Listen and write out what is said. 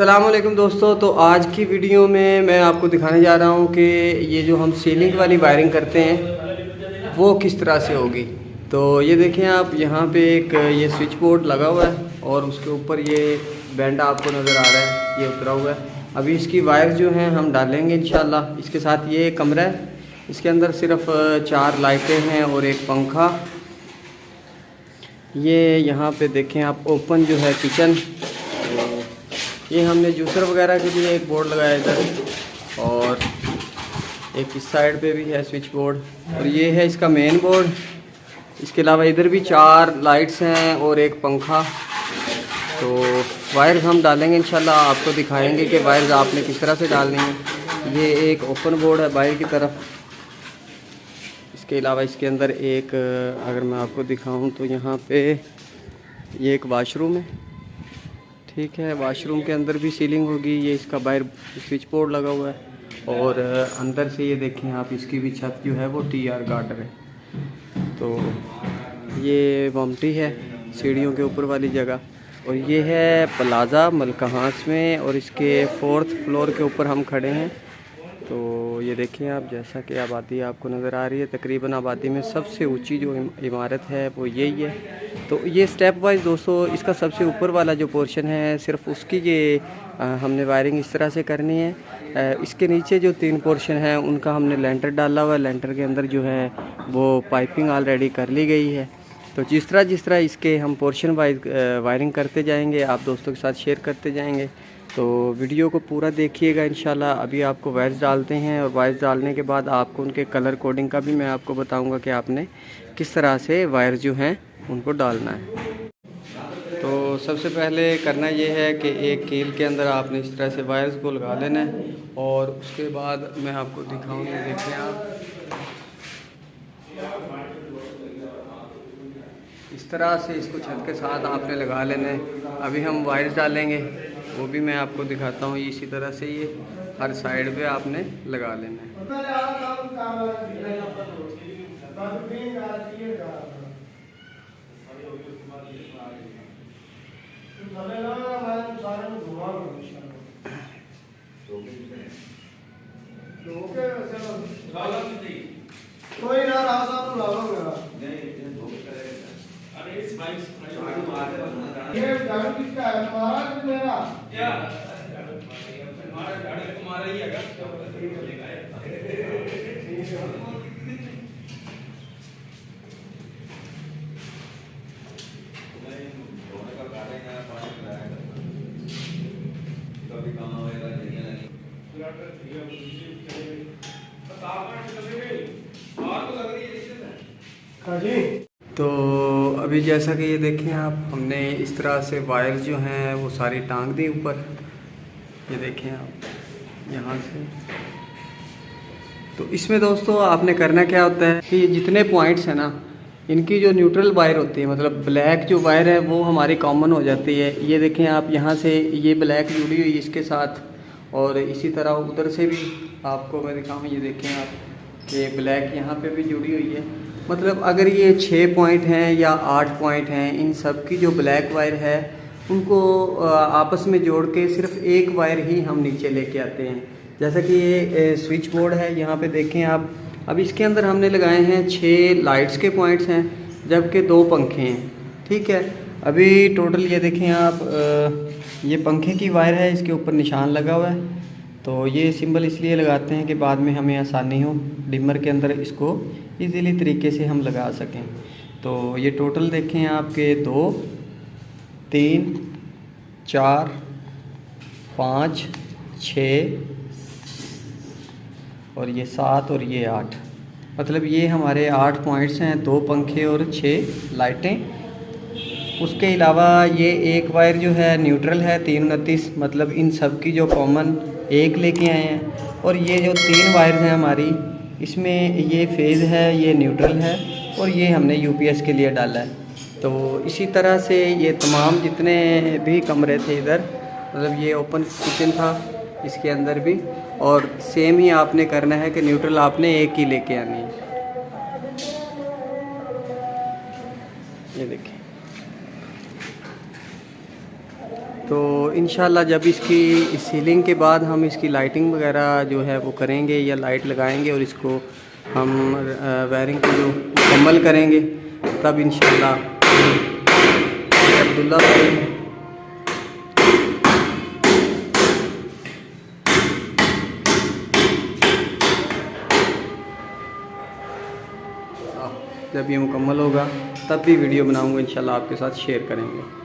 अस्सलाम वालेकुम दोस्तों। तो आज की वीडियो में मैं आपको दिखाने जा रहा हूँ कि ये जो हम सीलिंग वाली वायरिंग करते हैं वो किस तरह से होगी। तो ये देखें आप, यहाँ पे एक ये स्विच बोर्ड लगा हुआ है और उसके ऊपर ये बैंड आपको नज़र आ रहा है, ये उतरा हुआ है। अभी इसकी वायर जो हैं हम डालेंगे इंशाल्लाह। इसके साथ ये कमरा है, इसके अंदर सिर्फ 4 लाइटें हैं और एक पंखा। ये यहाँ पे देखें आप, ओपन जो है किचन। ये हमने जूसर वगैरह के लिए एक बोर्ड लगाया इधर, और एक इस साइड पे भी है स्विच बोर्ड, और ये है इसका मेन बोर्ड। इसके अलावा इधर भी 4 लाइट्स हैं और एक पंखा। तो वायर हम डालेंगे इंशाल्लाह, आपको दिखाएंगे कि वायर्स आपने किस तरह से डालनी है। ये एक ओपन बोर्ड है बाहर की तरफ। इसके अलावा इसके अंदर एक, अगर मैं आपको दिखाऊं तो यहाँ पे ये एक वाशरूम है, ठीक है। वाशरूम के अंदर भी सीलिंग होगी। ये इसका बाहर स्विच बोर्ड लगा हुआ है, और अंदर से ये देखें आप, इसकी भी छत जो है वो TR गार्डर है। तो ये वमटी है सीढ़ियों के ऊपर वाली जगह, और ये है प्लाज़ा मलकहास में, और इसके 4th फ्लोर के ऊपर हम खड़े हैं। तो ये देखें आप, जैसा कि आबादी आपको नज़र आ रही है, तकरीबन आबादी में सबसे ऊंची जो इमारत है वो यही है। तो ये स्टेप वाइज दोस्तों, इसका सबसे ऊपर वाला जो पोर्शन है सिर्फ उसकी ये हमने वायरिंग इस तरह से करनी है। इसके नीचे जो 3 पोर्शन हैं उनका हमने लेंटर डाला हुआ है। लेंटर के अंदर जो है वो पाइपिंग ऑलरेडी कर ली गई है। तो जिस तरह इसके हम पोर्शन वाइज वायरिंग करते जाएंगे, आप दोस्तों के साथ शेयर करते जाएंगे। तो वीडियो को पूरा देखिएगा इंशाल्लाह। अभी आपको वायर्स डालते हैं, और वायर्स डालने के बाद आपको उनके कलर कोडिंग का भी मैं आपको बताऊंगा कि आपने किस तरह से वायर जो हैं उनको डालना है। तो सबसे पहले करना ये है कि एक कील के अंदर आपने इस तरह से वायर्स को लगा लेना है, और उसके बाद मैं आपको दिखाऊंगा। देखें आप, इस तरह से इसको छत के साथ आपने लगा लेना है। अभी हम वायर्स डालेंगे, वो भी मैं आपको दिखाता हूँ। इसी तरह से ये हर साइड पे आपने लगा लेना है। कोई ना रास्ता तो लाओ मेरा ये झाड़ू किसका है? तुम्हारा कि मेरा? क्या हमारा झाड़ू तुम्हारा ही है। तो अभी जैसा कि ये देखें आप, हमने इस तरह से वायर जो हैं वो सारी टांग दी ऊपर। ये देखें आप यहाँ से। तो इसमें दोस्तों आपने करना क्या होता है कि ये जितने पॉइंट्स हैं ना, इनकी जो न्यूट्रल वायर होती है, मतलब ब्लैक जो वायर है वो हमारी कॉमन हो जाती है। ये देखें आप, यहाँ से ये ब्लैक जुड़ी हुई है इसके साथ, और इसी तरह उधर से भी आपको मैं दिखाऊँ। ये देखें आप, ये ब्लैक यहाँ पे भी जुड़ी हुई है। मतलब अगर ये 6 पॉइंट हैं या 8 पॉइंट हैं, इन सब की जो ब्लैक वायर है उनको आपस में जोड़ के सिर्फ एक वायर ही हम नीचे लेके आते हैं। जैसा कि ये स्विच बोर्ड है, यहाँ पे देखें आप। अब इसके अंदर हमने लगाए हैं 6 लाइट्स के पॉइंट्स हैं, जबकि 2 पंखे हैं, ठीक है। अभी टोटल ये देखें आप, ये पंखे की वायर है, इसके ऊपर निशान लगा हुआ है। तो ये सिंबल इसलिए लगाते हैं कि बाद में हमें आसानी हो, डिमर के अंदर इसको इजीली तरीके से हम लगा सकें। तो ये टोटल देखें आपके 2, 3, 4, 5, 6 और ये 7 और ये 8। मतलब ये हमारे 8 पॉइंट्स हैं, 2 पंखे और 6 लाइटें। उसके अलावा ये एक वायर जो है न्यूट्रल है 329, मतलब इन सब की जो कॉमन एक लेके आए हैं। और ये जो 3 वायर्स हैं हमारी, इसमें ये फेज़ है, ये न्यूट्रल है, और ये हमने UPS के लिए डाला है। तो इसी तरह से ये तमाम जितने भी कमरे थे इधर, मतलब ये ओपन किचन था इसके अंदर भी, और सेम ही आपने करना है कि न्यूट्रल आपने एक ही लेके आनी है। ये देखें, तो इंशाल्लाह जब इसकी सीलिंग के बाद हम इसकी लाइटिंग वगैरह जो है वो करेंगे या लाइट लगाएंगे और इसको हम वायरिंग को जो मुकम्मल करेंगे, तब इंशाल्लाह अब्दुल्ला भाई जब ये मुकम्मल होगा तब भी वीडियो बनाऊंगा इंशाल्लाह, आपके साथ शेयर करेंगे।